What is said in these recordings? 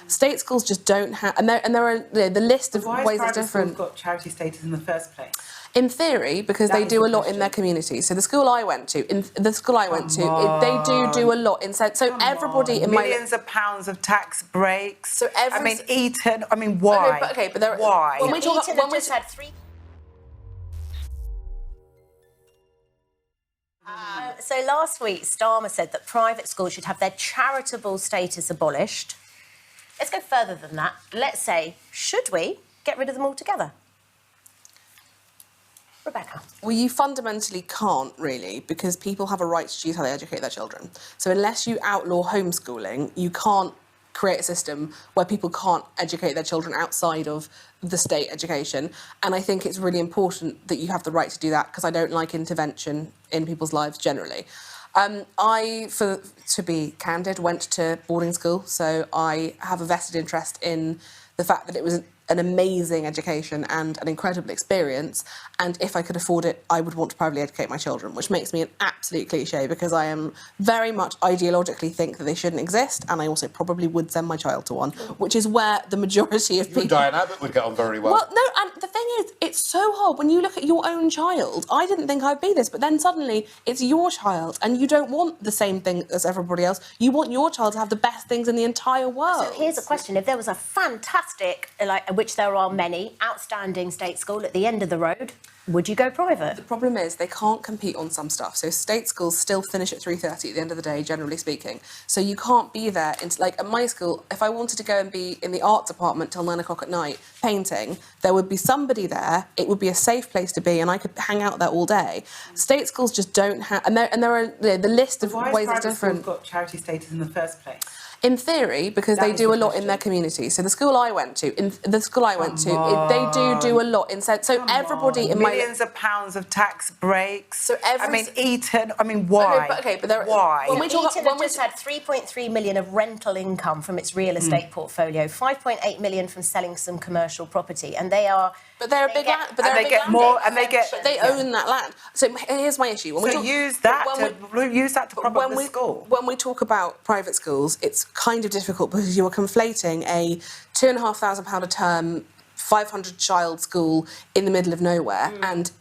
State schools just don't have, and there are the list of ways are different. Why has private schools got charity status in the first place? In theory, because they do a lot in their community. So the school I went to, they do a lot in. So everybody in millions of pounds of tax breaks. So Eton. I mean, why? But there, why? When we talk, Eton when we just had 3. So last week, Starmer said that private schools should have their charitable status abolished. Let's go further than that. Let's say, should we get rid of them altogether? Rebecca. Well, you fundamentally can't, really, because people have a right to choose how they educate their children. So unless you outlaw homeschooling, you can't create a system where people can't educate their children outside of the state education. And I think it's really important that you have the right to do that, because I don't like intervention in people's lives generally. To be candid, went to boarding school, so I have a vested interest in the fact that it was an amazing education and an incredible experience, and if I could afford it, I would want to privately educate my children, which makes me an absolute cliche, because I am very much ideologically think that they shouldn't exist, and I also probably would send my child to one, which is where the majority of people... You and Diane Abbott would get on very well. Well, no, and the thing is, it's so hard when you look at your own child. I didn't think I'd be this, but then suddenly it's your child, and you don't want the same thing as everybody else. You want your child to have the best things in the entire world. So here's a question. If there was a fantastic, which there are many, outstanding state school at the end of the road, would you go private? The problem is they can't compete on some stuff. So state schools still finish at 3:30 at the end of the day, generally speaking. So you can't be there. Like at my school, if I wanted to go and be in the art department till 9 o'clock at night painting, there would be somebody there. It would be a safe place to be, and I could hang out there all day. State schools just don't have, and there are the list of ways are different. Why has private schools got charity status in the first place? In theory, because they do a lot in their community. So the school I went to, they do a lot in. So everybody in my millions of pounds of tax breaks. So Eton. Why? Why? Eton just had 3.3 million of rental income from its real estate portfolio, 5.8 million from selling some commercial property, and they are. But they're a big land. But they own that land. So here's my issue. Use that to prop up the school. When we talk about private schools, it's kind of difficult because you are conflating a £2,500 a term 500-child school in the middle of nowhere and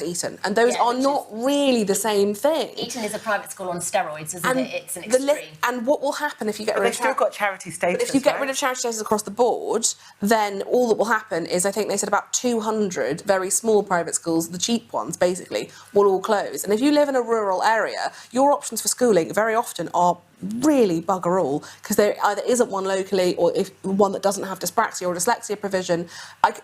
Eton. And those are not really the same thing. Eton is a private school on steroids, isn't it? It's an extreme. And what will happen if you get rid of... They've still got charity status, But if you get rid of charity status across the board, then all that will happen is, I think they said about 200 very small private schools, the cheap ones, basically, will all close. And if you live in a rural area, your options for schooling very often are really bugger all, because there either isn't one locally, or if one that doesn't have dyspraxia or dyslexia provision,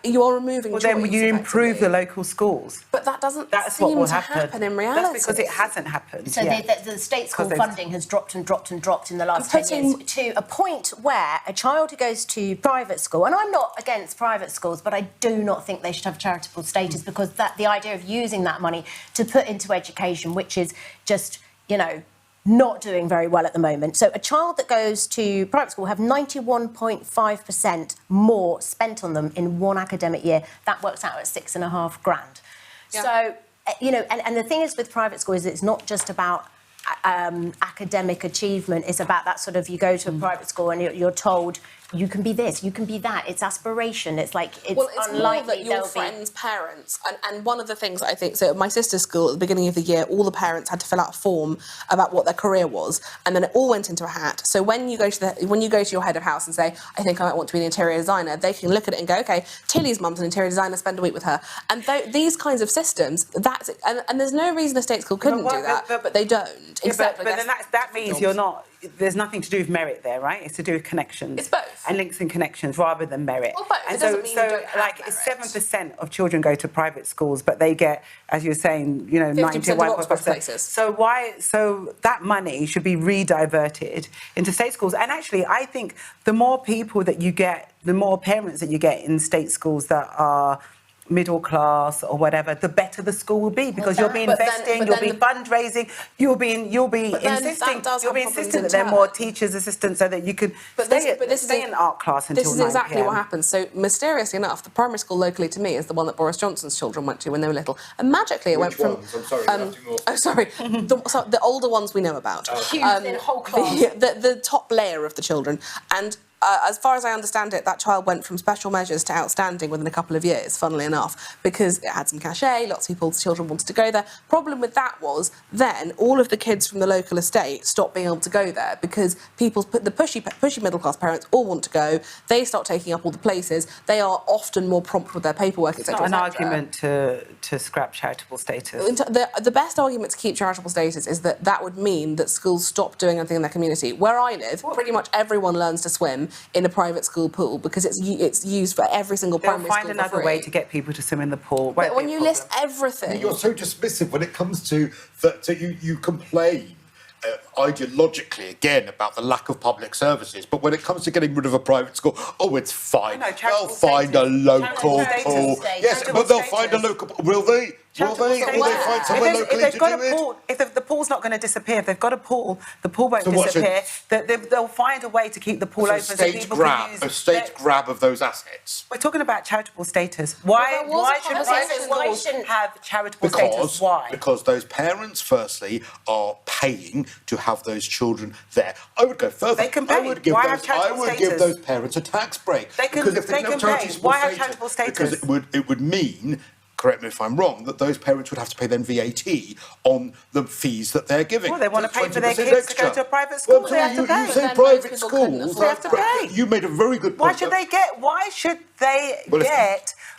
you are removing choice. Well, then you improve the local schools. But that doesn't seem to happen in reality. That's because it hasn't happened. So the state school funding has dropped and dropped and dropped in the last 10 years to a point where a child who goes to private school, and I'm not against private schools, but I do not think they should have charitable status, because the idea of using that money to put into education, which is just, not doing very well at the moment. So a child that goes to private school will have 91.5% more spent on them in one academic year. That works out at $6,500. Yeah. So, and the thing is with private school is it's not just about academic achievement. It's about that sort of, you go to a private school and you're told you can be this, you can be that. It's aspiration. It's like, it's unlikely that your friends' parents, and one of the things that I think, so at my sister's school at the beginning of the year, all the parents had to fill out a form about what their career was, and then it all went into a hat. So when you go to your head of house and say, I think I might want to be an interior designer, they can look at it and go, okay, Tilly's mum's an interior designer, spend a week with her. And these kinds of systems, that's it. And there's no reason a state school couldn't do that, but they don't. But then that means there's nothing to do with merit there, right? It's to do with connections. It's both. And links and connections rather than merit. Well, both. And it doesn't mean you don't have merit. 7% of children go to private schools, but they get, as you're saying, 91%. So that money should be rediverted into state schools. And actually, I think the more people that you get, the more parents that you get in state schools that are middle class or whatever, the better the school will be, because you'll be investing, you'll be fundraising, you'll be insisting that there are more teachers, assistants, so that you could stay in art class until 9 This is exactly what happens. So mysteriously enough, the primary school locally to me is the one that Boris Johnson's children went to when they were little, and magically it went from. I'm sorry. The older ones we know about. Huge in whole class. The top layer of the children, and as far as I understand it, that child went from special measures to outstanding within a couple of years, funnily enough, because it had some cachet, lots of people's children wanted to go there. Problem with that was then all of the kids from the local estate stopped being able to go there because the pushy middle-class parents all want to go. They start taking up all the places. They are often more prompt with their paperwork, etc. It's not an argument to scrap charitable status. The best argument to keep charitable status is that would mean that schools stop doing anything in their community. Where I live, pretty much everyone learns to swim in a private school pool because it's used for every single primary school. They'll find another way to get people to swim in the pool. But when you list everything... You're so dismissive when it comes to that. You complain ideologically, again, about the lack of public services, but when it comes to getting rid of a private school, it's fine. They'll find a local pool. Yes, but they'll find a local pool. Will they? Will they find somewhere locally to do it? If the pool's not going to disappear, if they've got a pool, the pool won't disappear. They'll find a way to keep the pool open so people can use... A state grab of those assets. We're talking about charitable status. Why should private schools have charitable status? Why? Because those parents, firstly, are paying to have those children there. I would go further. They can pay. I would give those parents a tax break. They can pay. Why have charitable status? Because it would mean, correct me if I'm wrong, that those parents would have to pay then VAT on the fees that they're giving. Well, they want to pay for their kids to go to a private school. Well, they have to pay. You say private schools. They have to pay. You made a very good point. Why should they get money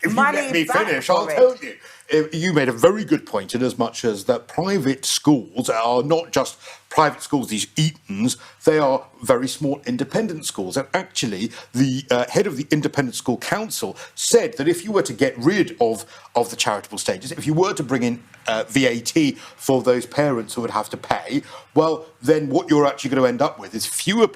if you let me back finish, for I'll it? tell you. You made a very good point in as much as that private schools are not just private schools, these Etons, they are very small independent schools. And actually, the head of the Independent School Council said that if you were to get rid of the charitable status, if you were to bring in VAT for those parents who would have to pay, well, then what you're actually going to end up with is fewer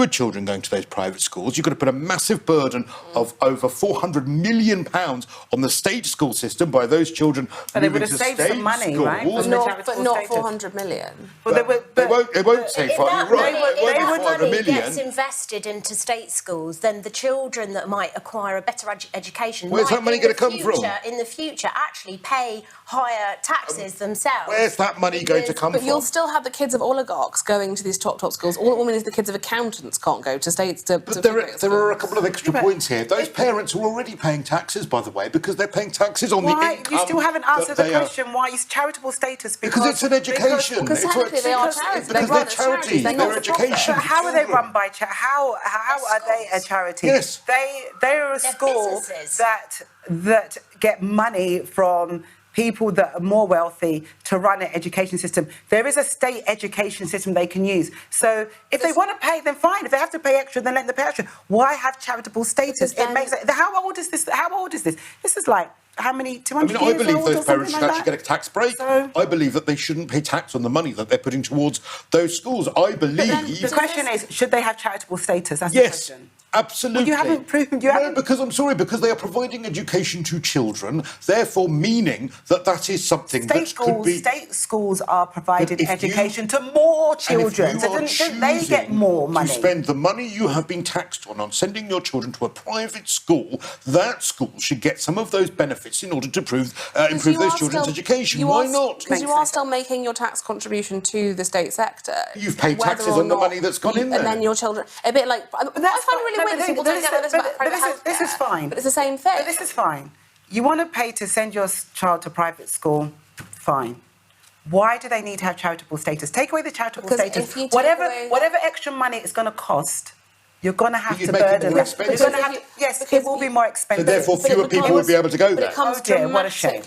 children going to those private schools. You're going to put a massive burden of over £400 million on the state school system by those children moving to state schools. Some money, right? But not 400 million. Well, they won't say If that money gets million. invested into state schools, then the children that might acquire a better education Where's that money going to come from? In the future, actually pay higher taxes themselves. Where's that money going to come from? But you'll still have the kids of oligarchs going to these top schools. All it means is the kids of accountants can't go to states to... But there are a couple of extra points here. Those parents are already paying taxes, by the way, because they're paying taxes on the income. You still haven't answered the question. Why is charitable status? Because it's an education. Because technically they are charities. Because they're charities. They're education. But how are they run by charity? How are they a charity? Yes. They're a school that get money from people that are more wealthy to run an education system. There is a state education system they can use. So if they want to pay, then fine. If they have to pay extra, then let them pay extra. Why have charitable status? It makes it... How old is this? This is like... How many? 200 years I believe old those parents should actually get a tax break. So, I believe that they shouldn't pay tax on the money that they're putting towards those schools. I believe... The question is, should they have charitable status? That's the question. Absolutely. Well, you haven't proven... because they are providing education to children, therefore meaning that is something that could be... State schools are providing education to more children. So don't they get more money? To spend the money you have been taxed on sending your children to a private school, that school should get some of those benefits in order to improve those children's education. Why not? Because you are still making your tax contribution to the state sector. You've paid taxes on the money that's gone in there. And then your children... A bit like... I find it really weird that people don't get this about private healthcare. This is fine. But it's the same thing. But this is fine. You want to pay to send your child to private school, fine. Why do they need to have charitable status? Take away the charitable status. Whatever extra money it's going to cost, you're going to have to burden them. Yes, it will be more expensive. So therefore, fewer people will be able to go there. But it becomes what a shame.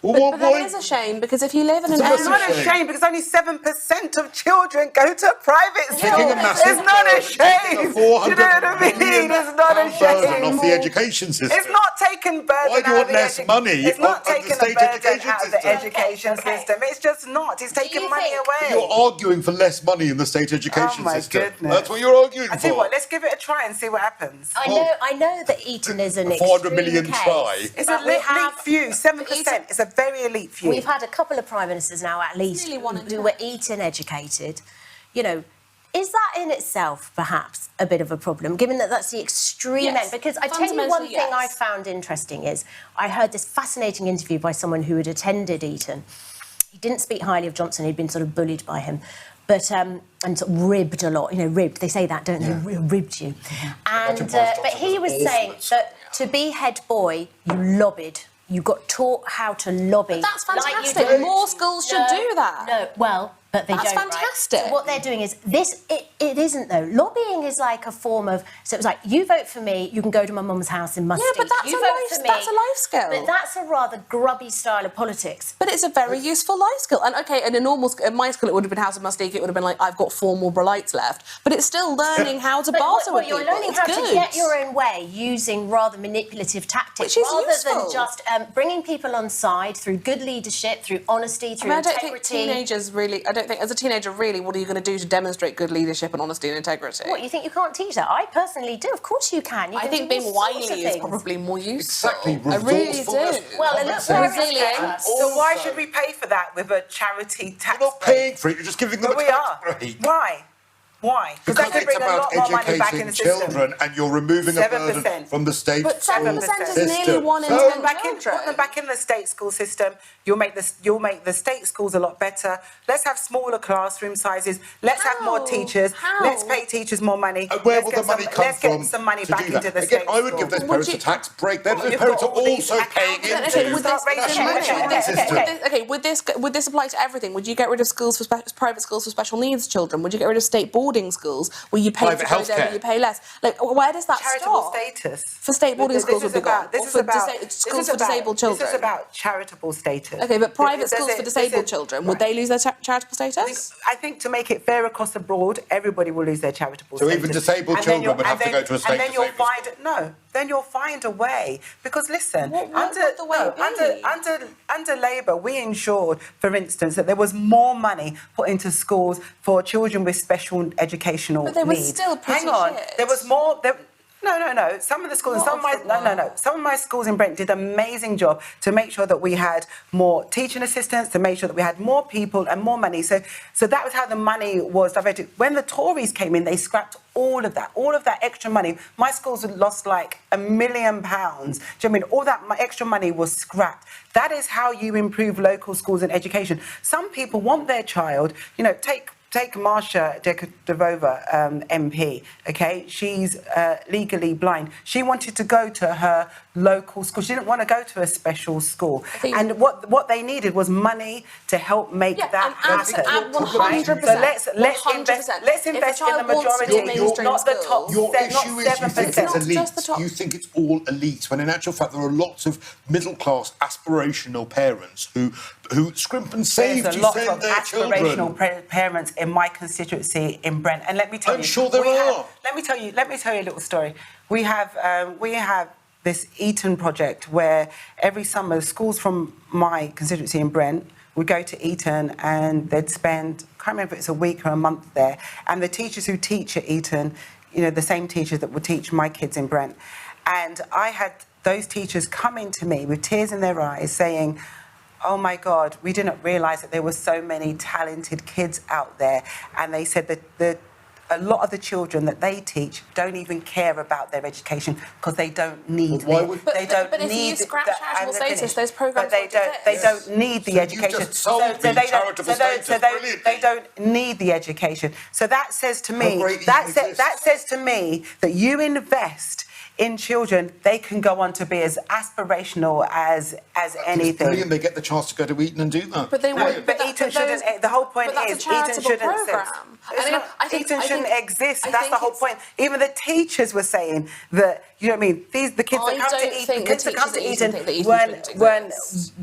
But that is a shame, because if you live in an area... It's not a shame, because only 7% of children go to private school. It's not a shame. Do you know what I mean? It's not a shame. Off the education system. It's not taking burden out of the... Why do you want less money? It's not taking a burden out of the education system. It's just not. It's taking money away. You're arguing for less money in the state education system. Oh, my goodness. That's what you're arguing for. I tell you what, let's give it a try and see what happens. I know that Eton is an extreme 400 million case, try. It's an elite few, 7%. It's a very elite few. We've had a couple of prime ministers now, at least, who were Eton educated. You know, is that in itself perhaps a bit of a problem, given that that's the extreme end? Because I tell you one thing I found interesting is I heard this fascinating interview by someone who had attended Eton. He didn't speak highly of Johnson. He'd been sort of bullied by him. but and sort of ribbed a lot. Ribbed. They say that, don't they? Ribbed you. And but he was saying that to be head boy, you lobbied. You got taught how to lobby. But that's fantastic. More schools should do that. No, well, but they don't. That's fantastic. Right? So what they're doing is this. It isn't though. Lobbying is like a form of. So it's like you vote for me, you can go to my mum's house in Musty. Yeah, but that's a life skill. But that's a rather grubby style of politics. But it's a very useful life skill. And okay, in a normal in my school, it would have been House of Mustique. It would have been like I've got 4 more lights left. But it's still learning how to barter with people. You're learning how to get your own way using rather manipulative tactics, rather than just bringing people on side through good leadership, through honesty, through integrity. I don't think teenagers really. I don't think as a teenager really. What are you going to do to demonstrate good leadership and honesty and integrity? What, you think you can't teach that? I personally do. Of course you can. I think being wily is probably more useful. Exactly. I really do. Well, it looks resilient. So why should we pay for that with a charity tax? You're not paying for it. You're just giving them a tax break. Why? Why? Because that could bring it's about a lot more money back in the system. children, and you're removing a burden from the state. But 7% is nearly system. 1 in 10 children. Put them back in the state school system. You'll make the state schools a lot better. Let's have smaller classroom sizes. Let's have more teachers. Let's pay teachers more money. Where will the money come from? Let's get some money back into the state I would give those parents a tax break. Those parents are also paying into. Okay, would this apply to everything? Would you get rid of schools for private schools for special needs children? Would you get rid of state boarding schools? Will you pay private to go there? Will you pay less? Like, where does that charitable stop? Status For state boarding schools would be gone. Schools for disabled children. This is about charitable status. Okay, but private schools for disabled children, would they lose their charitable status? I think to make it fair across the board, everybody will lose their charitable status. So even disabled children would have to go to a state disabled school. Then you'll find a way. Because listen, under Labour, we ensured, for instance, that there was more money put into schools for children with special educational needs. But they were still pretty Hang on, shit. there was more. No. Some of the schools, some of my schools in Brent did an amazing job to make sure that we had more teaching assistants, to make sure that we had more people and more money. So that was how the money was diverted. When the Tories came in, they scrapped all of that extra money. My schools had lost like £1 million. Do you know what I mean? All that extra money was scrapped. That is how you improve local schools and education. Some people want their child, Take Marsha Devova, MP, okay? She's legally blind. She wanted to go to her local school. She didn't want to go to a special school. And what they needed was money to help make that happen. 100%. So let's invest in the majority, not the top. Your issue is you think it's elite. You think it's all elite, when in actual fact there are lots of middle-class aspirational parents who scrimp and save to send their children. There's a lot of aspirational parents in my constituency in Brent, and let me tell you, I'm sure there are. Let me tell you a little story. We have this Eton project where every summer schools from my constituency in Brent would go to Eton and they'd spend, I can't remember if it's a week or a month there, and the teachers who teach at Eton, the same teachers that would teach my kids in Brent, and I had those teachers coming to me with tears in their eyes saying, oh my God, we didn't realise that there were so many talented kids out there. And they said that a lot of the children that they teach don't even care about their education because they don't need it. But if you scratch charitable status, those programmes they don't need the education. They don't need the education. So that says to me, that you invest in children, they can go on to be as aspirational as anything. It's brilliant they get the chance to go to Eton and do that. But Eton shouldn't. The whole point is Eton shouldn't exist. Eton shouldn't exist. That's the whole point. Even the teachers were saying that. You know what I mean? The kids that come to Eton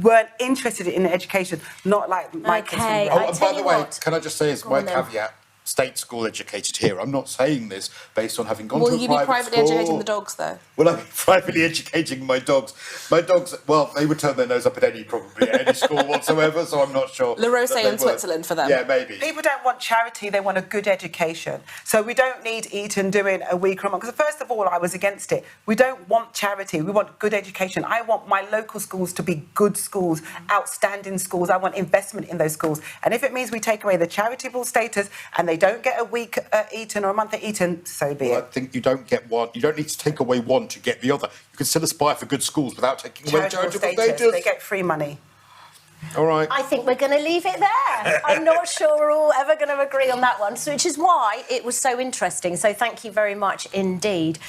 weren't interested in education. Not like my kids. And by the way, can I just say as my caveat? State school educated here. I'm not saying this based on having gone to a private school. Will you be privately educating the dogs, though? Will I be privately educating my dogs? My dogs, well, they would turn their nose up at any school whatsoever, so I'm not sure. Le Rose in Switzerland for them. Yeah, maybe. People don't want charity, they want a good education. So we don't need Eton doing a week or a month. Because first of all, I was against it. We don't want charity, we want good education. I want my local schools to be good schools, outstanding schools. I want investment in those schools. And if it means we take away the charitable status and they don't get a week at Eton or a month at Eton, so be it. I think you don't get one. You don't need to take away one to get the other. You can still aspire for good schools without taking away charitable status. They get free money. All right. I think we're going to leave it there. I'm not sure we're all ever going to agree on that one, which is why it was so interesting. So thank you very much indeed